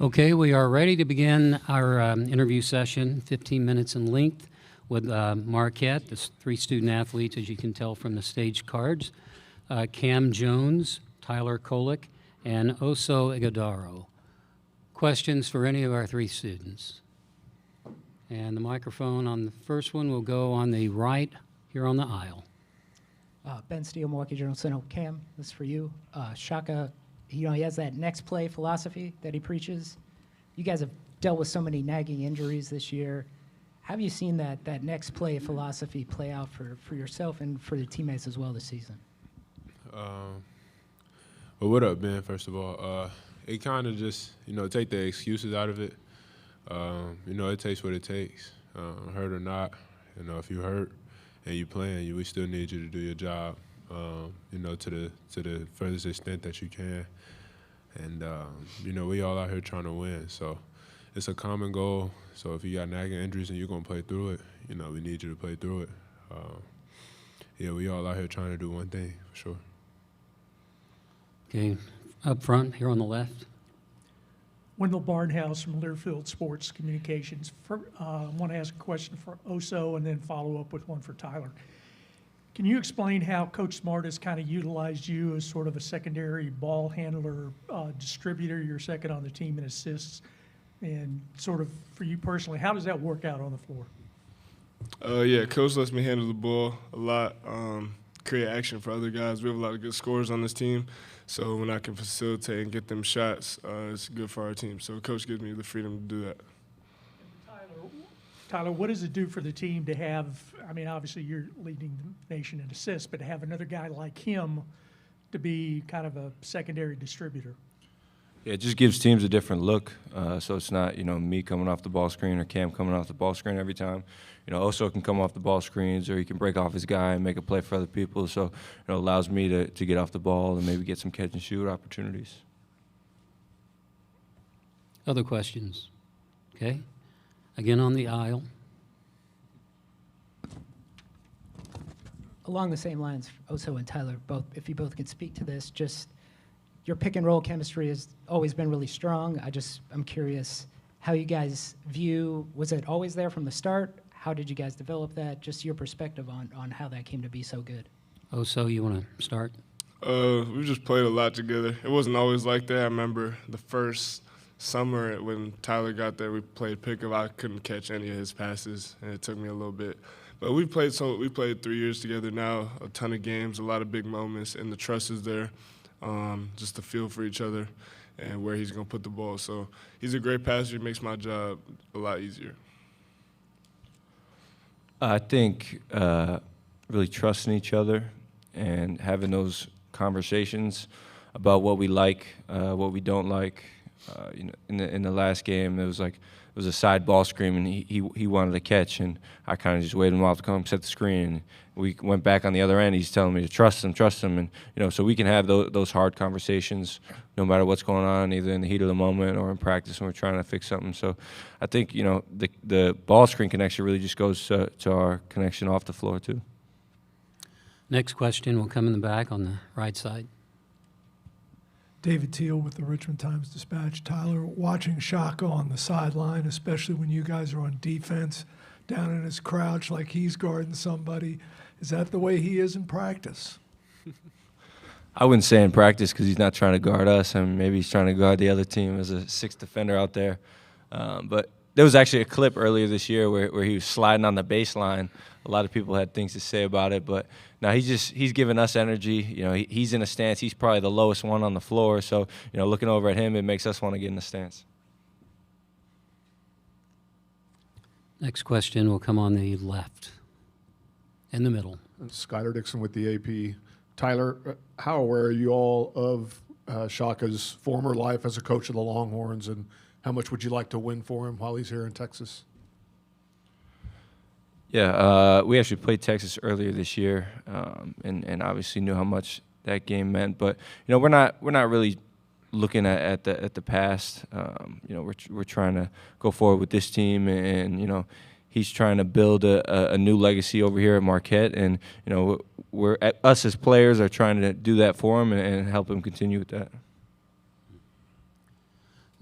Okay, we are ready to begin our interview session, 15 minutes in length, with Marquette, the three student athletes, as you can tell from the stage cards, Cam Jones, Tyler Kolek, and Oso Ighodaro. Questions for any of our three students? And the microphone on the first one will go on the right here on the aisle. Ben Steele, Milwaukee Journal Sentinel. Cam, this is for you. Shaka, he has that next play philosophy that he preaches. You guys have dealt with so many nagging injuries this year. Have you seen that next play philosophy play out for yourself and for the teammates as well this season? Well, what up, Ben, first of all? It kind of just, take the excuses out of it. It takes what it takes. Hurt or not, if you hurt and you playing, we still need you to do your job, to the furthest extent that you can. And, we all out here trying to win. So it's a common goal. So if you got nagging injuries and you're going to play through it, we need you to play through it. We all out here trying to do one thing, for sure. Okay, up front here on the left. Wendell Barnhouse from Learfield Sports Communications. I want to ask a question for Oso and then follow up with one for Tyler. Can you explain how Coach Smart has kind of utilized you as sort of a secondary ball handler, distributor? You're second on the team in assists. And sort of for you personally, how does that work out on the floor? Coach lets me handle the ball a lot, create action for other guys. We have a lot of good scorers on this team. So when I can facilitate and get them shots, it's good for our team. So Coach gives me the freedom to do that. Tyler, what does it do for the team to have, obviously you're leading the nation in assists, but to have another guy like him to be kind of a secondary distributor? Yeah, it just gives teams a different look. So it's not, me coming off the ball screen or Cam coming off the ball screen every time. Oso can come off the ball screens or he can break off his guy and make a play for other people. So, it allows me to get off the ball and maybe get some catch and shoot opportunities. Other questions? Okay. Again on the aisle. Along the same lines, Oso and Tyler, if you both could speak to this, just your pick and roll chemistry has always been really strong. I'm curious how you guys view, was it always there from the start? How did you guys develop that? Just your perspective on how that came to be so good. Oso, you want to start? We just played a lot together. It wasn't always like that. I remember the first summer when Tyler got there, we played pickup. I couldn't catch any of his passes, and it took me a little bit. But we played 3 years together now, a ton of games, a lot of big moments, and the trust is there. Just the feel for each other and where he's going to put the ball. So he's a great passer. He makes my job a lot easier. I think really trusting each other and having those conversations about what we like, what we don't like. In the last game, it was a side ball screen, and he wanted to catch, and I kind of just waved him off to come set the screen. And we went back on the other end. He's telling me to trust him, and so we can have those hard conversations no matter what's going on, either in the heat of the moment or in practice when we're trying to fix something. So I think the ball screen connection really just goes to our connection off the floor too. Next question will come in the back on the right side. David Teal with the Richmond Times-Dispatch. Tyler, watching Shaka on the sideline, especially when you guys are on defense, down in his crouch like he's guarding somebody, is that the way he is in practice? I wouldn't say in practice because he's not trying to guard us, and maybe he's trying to guard the other team as a sixth defender out there. But there was actually a clip earlier this year where he was sliding on the baseline. A lot of people had things to say about it, but now he's giving us energy. He's in a stance. He's probably the lowest one on the floor. So, looking over at him, it makes us want to get in the stance. Next question will come on the left, in the middle. Skyler Dixon with the AP. Tyler, how aware are you all of Shaka's former life as a coach of the Longhorns, and how much would you like to win for him while he's here in Texas? Yeah, we actually played Texas earlier this year, and obviously knew how much that game meant. But we're not really looking at the past. We're trying to go forward with this team, and he's trying to build a new legacy over here at Marquette, and us as players are trying to do that for him and help him continue with that.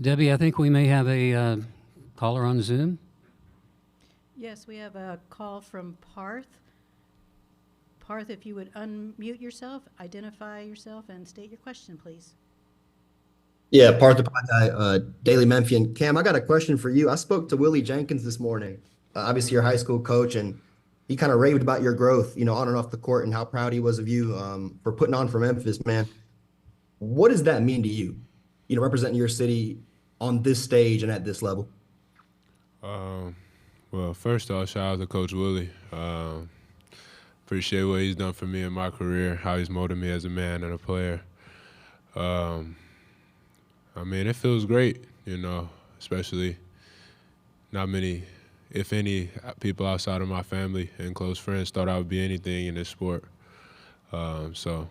Debbie, I think we may have a caller on Zoom. Yes, we have a call from Parth. Parth, if you would unmute yourself, identify yourself, and state your question, please. Yeah, Parth Upadhyay, Daily Memphian. Cam, I got a question for you. I spoke to Willie Jenkins this morning, obviously your high school coach, and he kind of raved about your growth, on and off the court and how proud he was of you for putting on for Memphis, man. What does that mean to you, representing your city on this stage and at this level? Well, first off, shout out to Coach Willie. Appreciate what he's done for me in my career, how he's molded me as a man and a player. I mean, it feels great, especially not many, if any, people outside of my family and close friends thought I would be anything in this sport. So,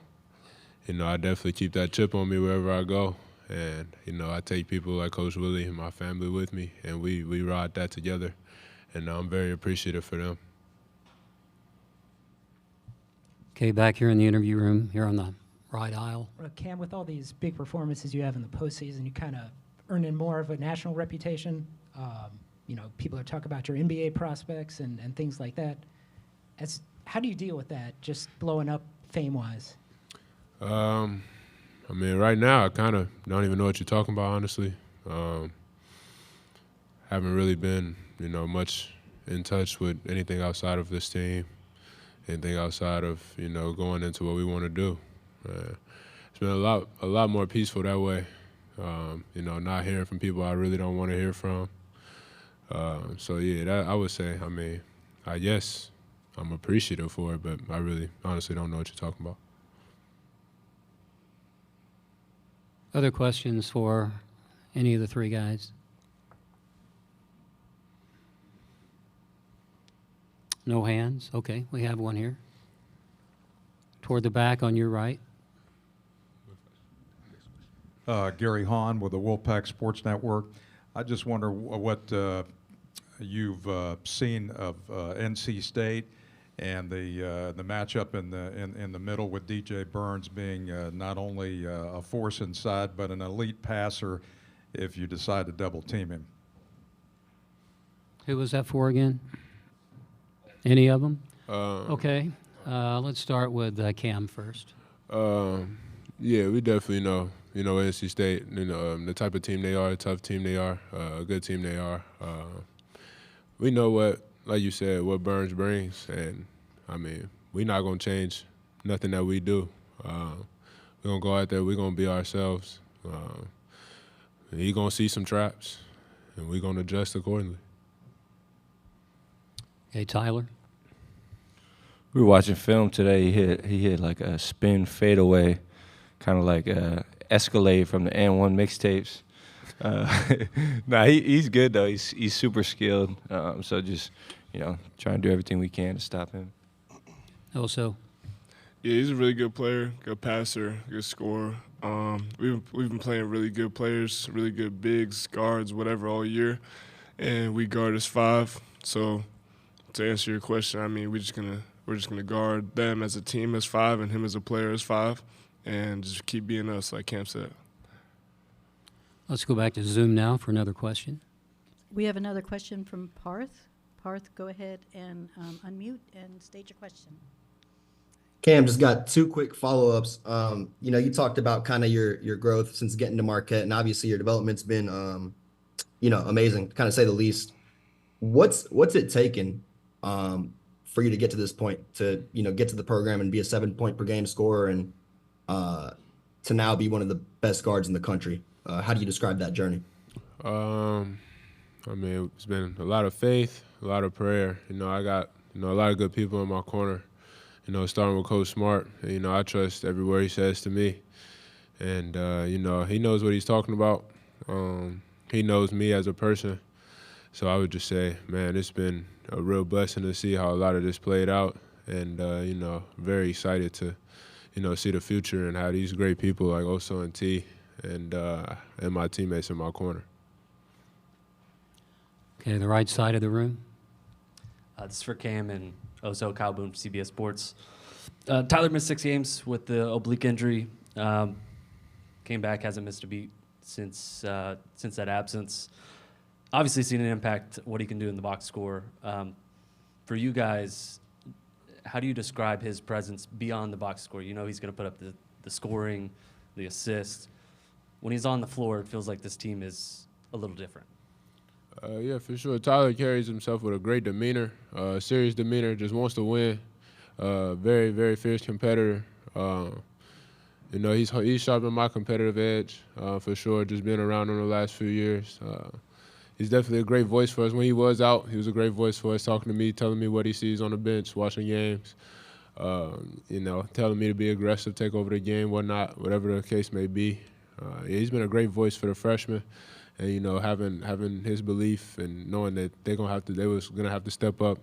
I definitely keep that chip on me wherever I go. And, I take people like Coach Willie and my family with me, and we ride that together. And I'm very appreciative for them. Okay, back here in the interview room, here on the right aisle. Cam, with all these big performances you have in the postseason, you kind of earning more of a national reputation. People are talking about your NBA prospects and things like that. How do you deal with that, just blowing up fame-wise? I mean, right now I kind of don't even know what you're talking about, honestly. Haven't really been, much in touch with anything outside of this team, anything outside of, going into what we want to do. It's been a lot more peaceful that way. Not hearing from people I really don't want to hear from. So yeah, that I would say. I mean, yes, I'm appreciative for it, but I really, honestly, don't know what you're talking about. Other questions for any of the three guys? No hands? Okay, we have one here. Toward the back on your right. Gary Hahn with the Wolfpack Sports Network. I just wonder what you've seen of NC State and the matchup in the middle with DJ Burns being not only a force inside but an elite passer if you decide to double team him. Who was that for again? Any of them? Okay. Okay, let's start with Cam first. Yeah, we definitely know. NC State, the type of team they are, a tough team they are, a good team they are. We know what, like you said, what Burns brings, and I mean, we're not gonna change nothing that we do. We're gonna go out there, we're gonna be ourselves. He's gonna see some traps, and we're gonna adjust accordingly. Okay, Tyler. We were watching film today. He hit like a spin fadeaway, kind of like Escalade from the N1 mixtapes. He's good though. He's super skilled. So just trying to do everything we can to stop him. Also. Yeah, he's a really good player, good passer, good scorer. We've been playing really good players, really good bigs, guards, whatever, all year, and we guard as 5. So to answer your question, I mean, we're just gonna guard them as a team as 5 and him as a player as 5, and just keep being us, like Cam said. Let's go back to Zoom now for another question. We have another question from Parth. Parth, go ahead and unmute and state your question. Cam, just got 2 quick follow-ups. You talked about kind of your growth since getting to Marquette, and obviously your development's been, amazing, to kind of say the least. What's it taken for you to get to this point, to get to the program and be a 7-point per game scorer, and to now be one of the best guards in the country? How do you describe that journey? I mean, it's been a lot of faith, a lot of prayer. I got a lot of good people in my corner. Starting with Coach Smart. I trust every word he says to me, and he knows what he's talking about. He knows me as a person. So I would just say, man, it's been a real blessing to see how a lot of this played out, and very excited to see the future and how these great people like Oso and T and my teammates in my corner. Okay, the right side of the room. This is for Cam and Oso, Kyle Boone, CBS Sports. Tyler missed 6 games with the oblique injury. Came back, hasn't missed a beat since that absence. Obviously, seen an impact what he can do in the box score. For you guys, how do you describe his presence beyond the box score? You know he's going to put up the scoring, the assists. When he's on the floor, it feels like this team is a little different. Yeah, for sure. Tyler carries himself with a great demeanor, serious demeanor, just wants to win. Very, very fierce competitor. You know, he's sharpened my competitive edge, for sure, just being around him the last few years. He's definitely a great voice for us. When he was out, he was a great voice for us, talking to me, telling me what he sees on the bench, watching games, you know, telling me to be aggressive, take over the game, whatnot, whatever the case may be. Yeah, he's been a great voice for the freshmen. And, you know, having his belief and knowing that they was gonna have to step up.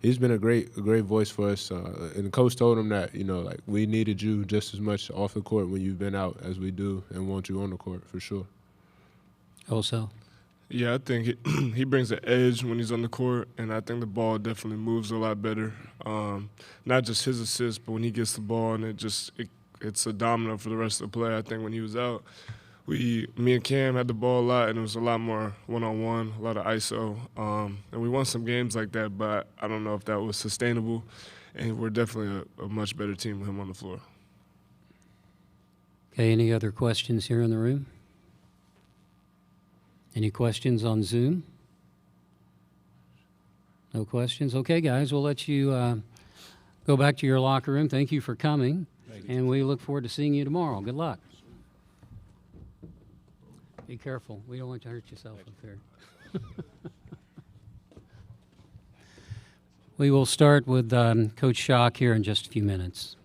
He's been a great voice for us. And the coach told him that, you know, like, we needed you just as much off the court when you've been out as we do and want you on the court, for sure. Also. Yeah, I think he brings an edge when he's on the court, and I think the ball definitely moves a lot better. Not just his assist, but when he gets the ball, and it's a domino for the rest of the play. I think when he was out, me and Cam had the ball a lot, and it was a lot more one-on-one, a lot of ISO. And we won some games like that, but I don't know if that was sustainable. And we're definitely a much better team with him on the floor. Okay, any other questions here in the room? Any questions on Zoom? No questions? Okay, guys, we'll let you go back to your locker room. Thank you for coming, and we look forward to seeing you tomorrow. Good luck. Be careful. We don't want you to hurt yourself up there. We will start with Coach Schock here in just a few minutes.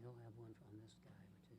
He'll have one on this guy, too.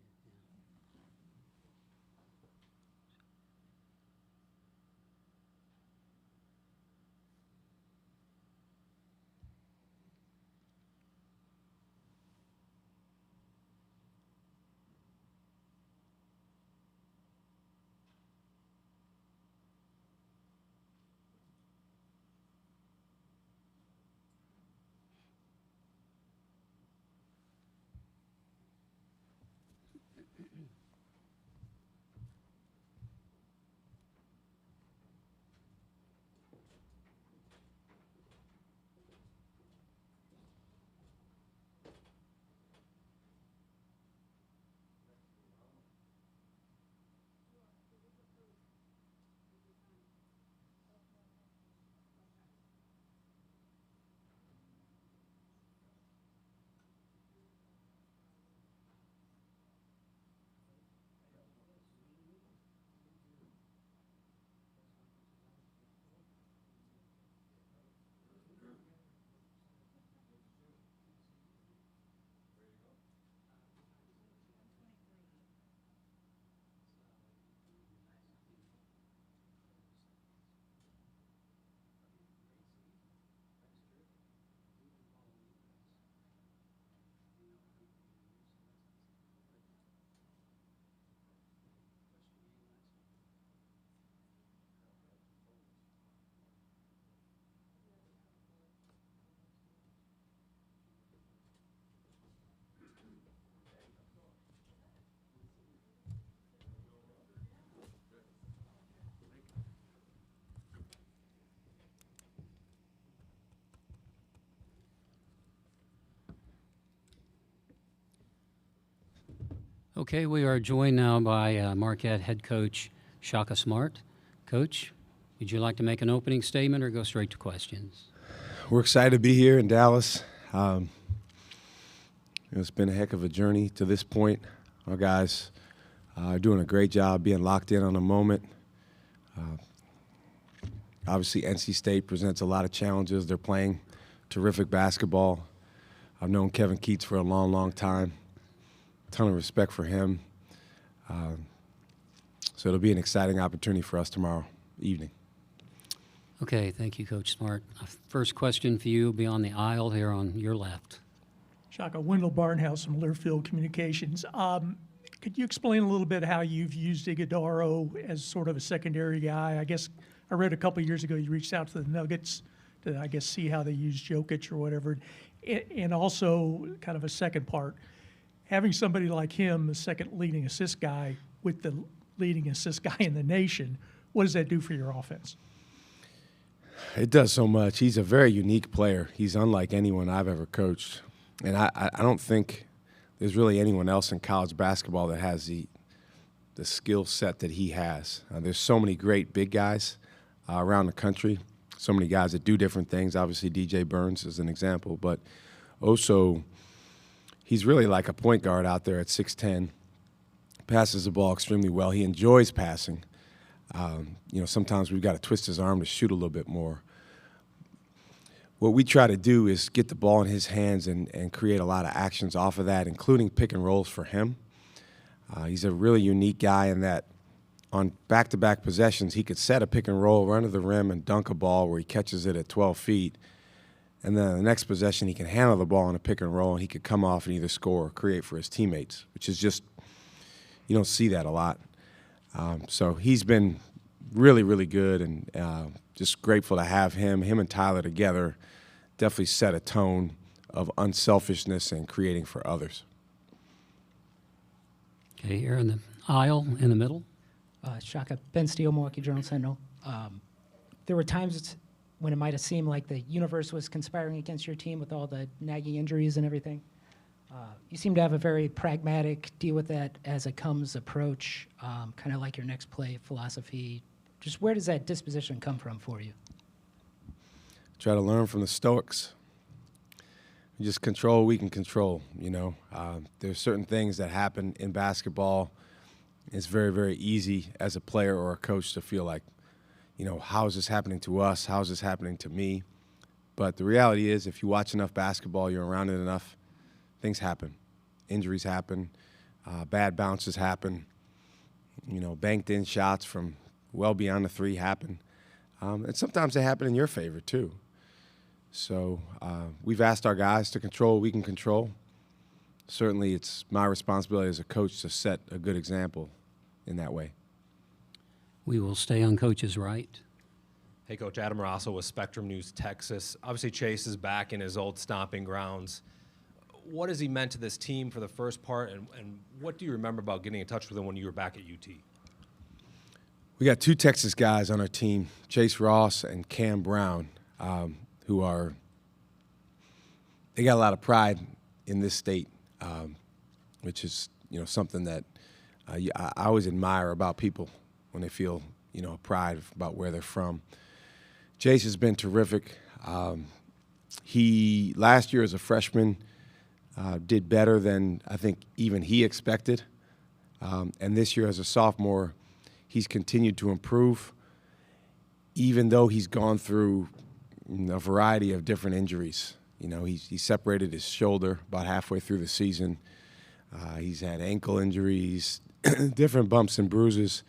Okay, we are joined now by Marquette head coach Shaka Smart. Coach, would you like to make an opening statement or go straight to questions? We're excited to be here in Dallas. It's been a heck of a journey to this point. Our guys are doing a great job being locked in on the moment. Obviously, NC State presents a lot of challenges. They're playing terrific basketball. I've known Kevin Keats for a long, long time. Ton of respect for him. So it'll be an exciting opportunity for us tomorrow evening. Okay, thank you, Coach Smart. First question for you will be on the aisle here on your left. Shaka, Wendell Barnhouse from Learfield Communications. Could you explain a little bit how you've used Ighodaro as sort of a secondary guy? I guess I read a couple of years ago you reached out to the Nuggets to, I guess, see how they use Jokic or whatever. And also, kind of a second part, having somebody like him, the second leading assist guy, with the leading assist guy in the nation, what does that do for your offense? It does so much. He's a very unique player. He's unlike anyone I've ever coached. And I don't think there's really anyone else in college basketball that has the skill set that he has. There's so many great big guys around the country, so many guys that do different things. Obviously, DJ Burns is an example. But also, he's really like a point guard out there at 6'10", passes the ball extremely well. He enjoys passing. Sometimes we've got to twist his arm to shoot a little bit more. What we try to do is get the ball in his hands and create a lot of actions off of that, including pick and rolls for him. He's a really unique guy in that on back-to-back possessions, he could set a pick and roll, run to the rim, and dunk a ball where he catches it at 12 feet. And then the next possession, he can handle the ball in a pick and roll, and he could come off and either score or create for his teammates, which is just, you don't see that a lot. So he's been really, really good, and just grateful to have him. Him and Tyler together definitely set a tone of unselfishness and creating for others. Okay, here in the aisle in the middle. Shaka, Ben Steele, Milwaukee Journal-Sentinel. There were times when it might have seemed like the universe was conspiring against your team with all the nagging injuries and everything. You seem to have a very pragmatic, deal with that as it comes approach, kind of like your next play philosophy. Just where does that disposition come from for you? Try to learn from the Stoics. We just control what we can control, There's certain things that happen in basketball. It's very, very easy as a player or a coach to feel like, how is this happening to us? How is this happening to me? But the reality is, if you watch enough basketball, you're around it enough, things happen. Injuries happen. Bad bounces happen. Banked in shots from well beyond the three happen. And sometimes they happen in your favor, too. So we've asked our guys to control what we can control. Certainly it's my responsibility as a coach to set a good example in that way. We will stay on Coach's right. Hey, Coach, Adam Rosso with Spectrum News, Texas. Obviously, Chase is back in his old stomping grounds. What has he meant to this team for the first part, and what do you remember about getting in touch with him when you were back at UT? We got two Texas guys on our team, Chase Ross and Cam Brown, who they got a lot of pride in this state, which is, something that I always admire about people when they feel, pride about where they're from. Chase has been terrific. He, last year as a freshman, did better than I think even he expected. And this year as a sophomore, he's continued to improve, even though he's gone through a variety of different injuries. He separated his shoulder about halfway through the season. He's had ankle injuries, different bumps and bruises,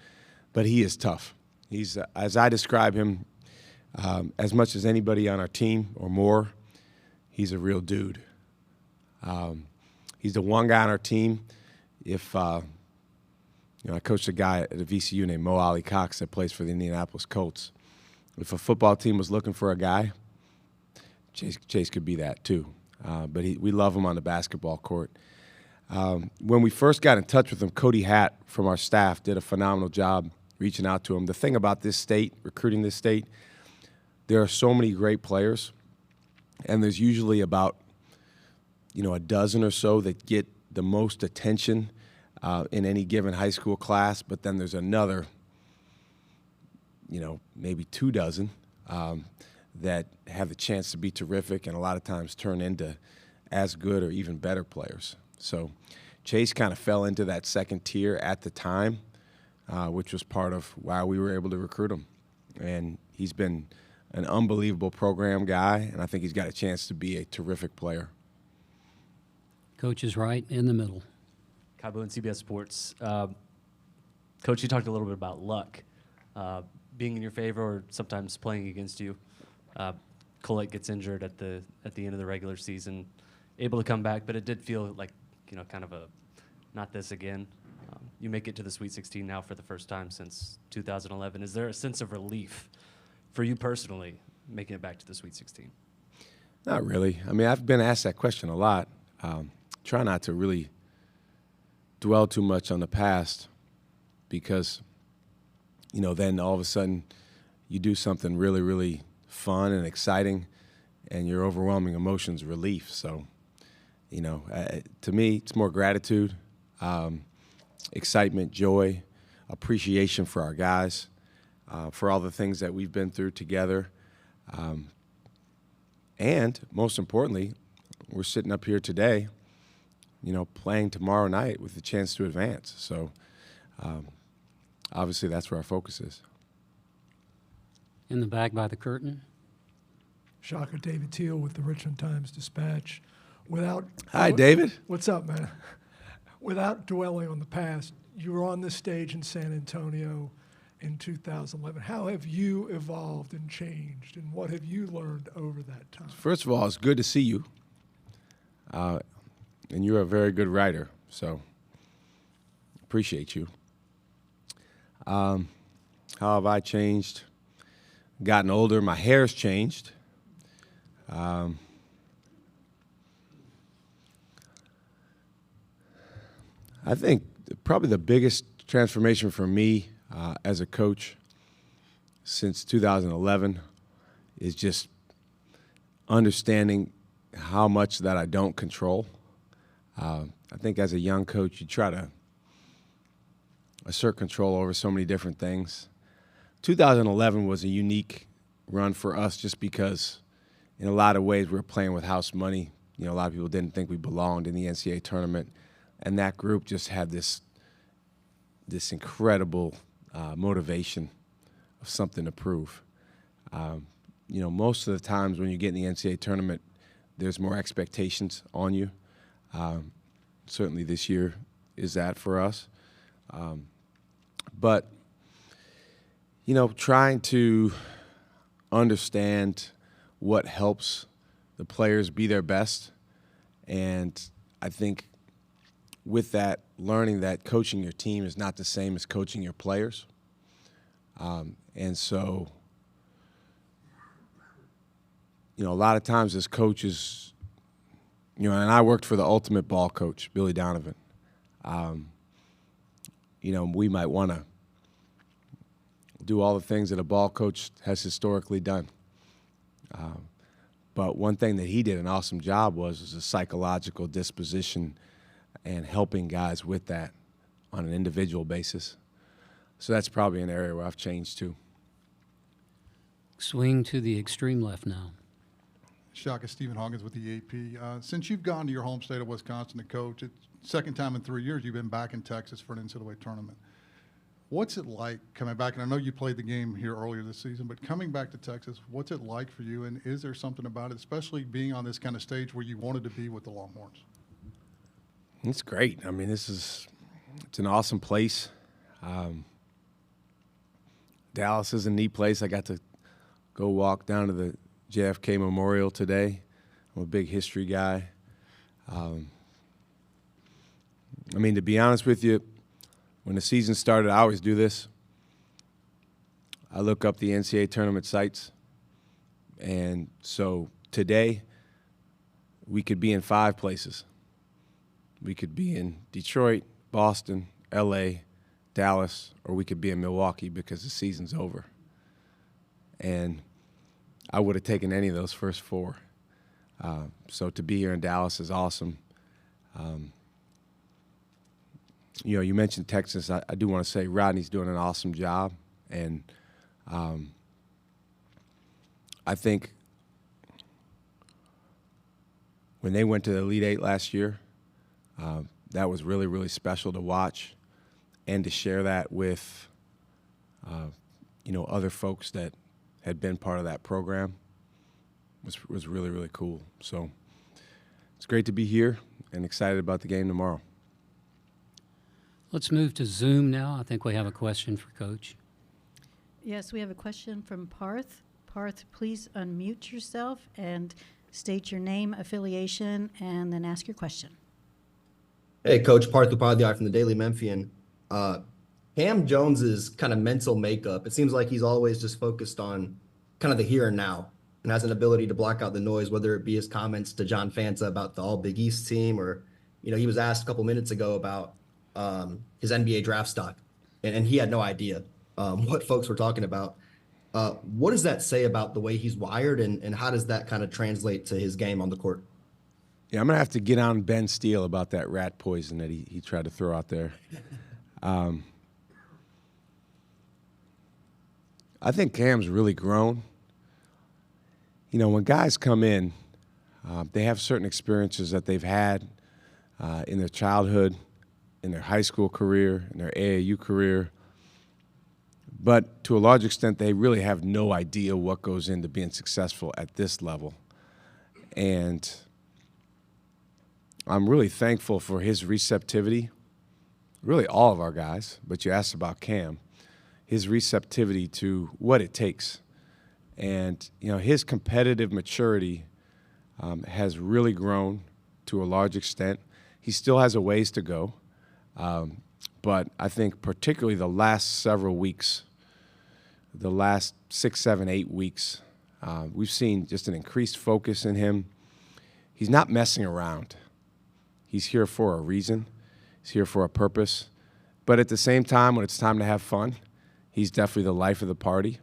but he is tough. He's, as I describe him, as much as anybody on our team or more, he's a real dude. He's the one guy on our team. If I coached a guy at a VCU named Mo Ali Cox that plays for the Indianapolis Colts. If a football team was looking for a guy, Chase could be that too. But we love him on the basketball court. When we first got in touch with him, Cody Hatt from our staff did a phenomenal job reaching out to him. The thing about this state, recruiting this state, there are so many great players, and there's usually about a dozen or so that get the most attention in any given high school class, but then there's another, maybe 2 dozen that have the chance to be terrific and a lot of times turn into as good or even better players. So Chase kind of fell into that second tier at the time, which was part of why we were able to recruit him. And he's been an unbelievable program guy, and I think he's got a chance to be a terrific player. Coach is right in the middle. Kai Boone, CBS Sports. Coach, you talked a little bit about luck being in your favor or sometimes playing against you. Kolek gets injured at the end of the regular season. able to come back, but it did feel like, kind of a not this again. You make it to the Sweet 16 now for the first time since 2011. Is there a sense of relief for you personally making it back to the Sweet 16? Not really. I mean, I've been asked that question a lot. Try not to really dwell too much on the past because, then all of a sudden you do something really, really fun and exciting and your overwhelming emotions relief. So, to me, it's more gratitude, excitement, joy, appreciation for our guys, for all the things that we've been through together. And most importantly, we're sitting up here today, playing tomorrow night with the chance to advance. So obviously that's where our focus is. In the back by the curtain. Shaka, David Teal with the Richmond Times-Dispatch. Hi, David. What's up, man? Without dwelling on the past, you were on this stage in San Antonio in 2011. How have you evolved and changed, and what have you learned over that time? First of all, it's good to see you. And you're a very good writer, so appreciate you. How have I changed? Gotten older. My hair's changed. I think probably the biggest transformation for me as a coach since 2011 is just understanding how much that I don't control. I think as a young coach, you try to assert control over so many different things. 2011 was a unique run for us just because in a lot of ways we were playing with house money. A lot of people didn't think we belonged in the NCAA tournament. And that group just had this incredible motivation of something to prove. Most of the times when you get in the NCAA tournament, there's more expectations on you. Certainly this year is that for us. But, trying to understand what helps the players be their best. And I think with that, learning that coaching your team is not the same as coaching your players. And so, a lot of times as coaches, and I worked for the ultimate ball coach, Billy Donovan. We might want to do all the things that a ball coach has historically done. But one thing that he did an awesome job was a psychological disposition and helping guys with that on an individual basis. So that's probably an area where I've changed too. Swing to the extreme left now. Shaka, Stephen Hawkins with the AP. Since you've gone to your home state of Wisconsin to coach, it's second time in 3 years you've been back in Texas for an NCAA tournament. What's it like coming back? And I know you played the game here earlier this season, but coming back to Texas, what's it like for you? And is there something about it, especially being on this kind of stage where you wanted to be with the Longhorns? It's great. I mean, it's an awesome place. Dallas is a neat place. I got to go walk down to the JFK Memorial today. I'm a big history guy. To be honest with you, when the season started, I always do this. I look up the NCAA tournament sites. And so today, we could be in 5 places. We could be in Detroit, Boston, LA, Dallas, or we could be in Milwaukee because the season's over. And I would have taken any of those first 4. So to be here in Dallas is awesome. You mentioned Texas. I do want to say Rodney's doing an awesome job. And I think when they went to the Elite Eight last year, that was really, really special to watch and to share that with, other folks that had been part of that program was really, really cool. So it's great to be here and excited about the game tomorrow. Let's move to Zoom now. I think we have a question for Coach. Yes, we have a question from Parth. Parth, please unmute yourself and State your name, affiliation, and then ask your question. Hey, Coach Parth Upadhyay from the Daily Memphian. Cam Jones's kind of mental makeup, it seems like he's always just focused on kind of the here and now and has an ability to block out the noise, whether it be his comments to John Fanta about the All Big East team, or, he was asked a couple minutes ago about his NBA draft stock, and he had no idea what folks were talking about. What does that say about the way he's wired, and how does that kind of translate to his game on the court? Yeah, I'm going to have to get on Ben Steele about that rat poison that he tried to throw out there. I think Cam's really grown. When guys come in, they have certain experiences that they've had in their childhood, in their high school career, in their AAU career. But to a large extent, they really have no idea what goes into being successful at this level. And I'm really thankful for his receptivity, really all of our guys, but you asked about Cam, his receptivity to what it takes. And, his competitive maturity has really grown to a large extent. He still has a ways to go, but I think particularly the last several weeks, the last 6, 7, 8 weeks, we've seen just an increased focus in him. He's not messing around. He's here for a reason. He's here for a purpose. But at the same time, when it's time to have fun, he's definitely the life of the party.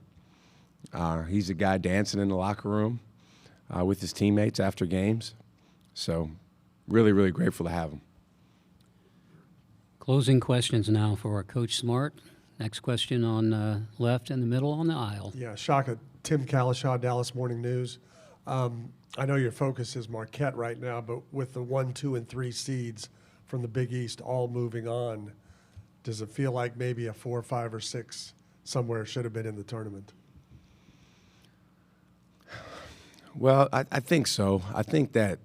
He's a guy dancing in the locker room with his teammates after games. So really, really grateful to have him. Closing questions now for our Coach Smart. Next question on left and the middle on the aisle. Yeah, Shaka, Tim Kalishaw, Dallas Morning News. I know your focus is Marquette right now, but with the 1, 2, and 3 seeds from the Big East all moving on, does it feel like maybe a 4, 5, or 6 somewhere should have been in the tournament? Well, I think so. I think that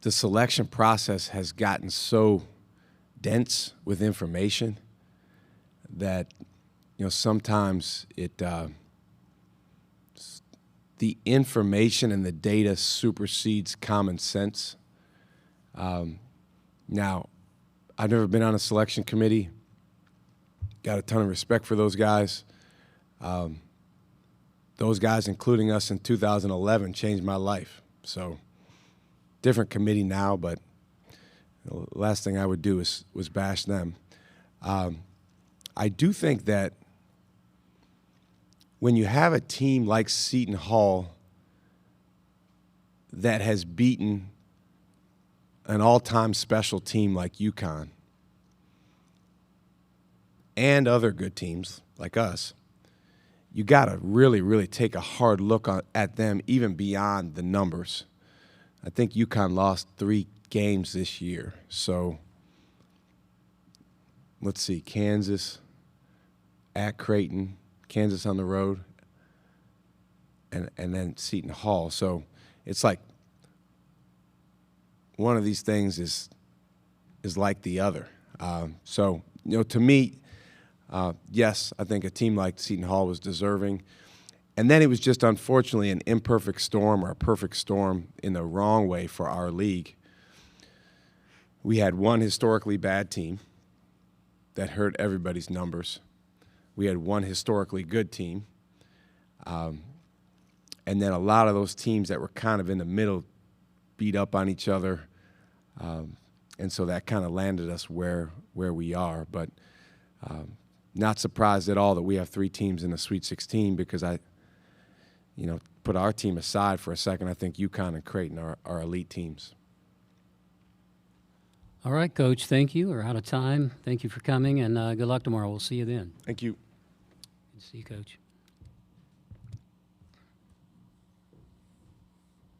the selection process has gotten so dense with information that, sometimes the information and the data supersedes common sense. Now, I've never been on a selection committee. Got a ton of respect for those guys. Those guys, including us in 2011, changed my life. So, different committee now, but the last thing I would do was bash them. I do think that when you have a team like Seton Hall that has beaten an all-time special team like UConn and other good teams like us, you got to really, really take a hard look at them even beyond the numbers. I think UConn lost 3 games this year. So let's see, Kansas at Creighton, Kansas on the road, and then Seton Hall. So it's like one of these things is like the other. So, to me, yes, I think a team like Seton Hall was deserving. And then it was just unfortunately an imperfect storm or a perfect storm in the wrong way for our league. We had one historically bad team that hurt everybody's numbers. We had one historically good team. And then a lot of those teams that were kind of in the middle beat up on each other. And so that kind of landed us where we are. But not surprised at all that we have 3 teams in the Sweet 16 because put our team aside for a second, I think UConn and Creighton are elite teams. All right, Coach, thank you. We're out of time. Thank you for coming, and good luck tomorrow. We'll see you then. Thank you. Good to see you, Coach.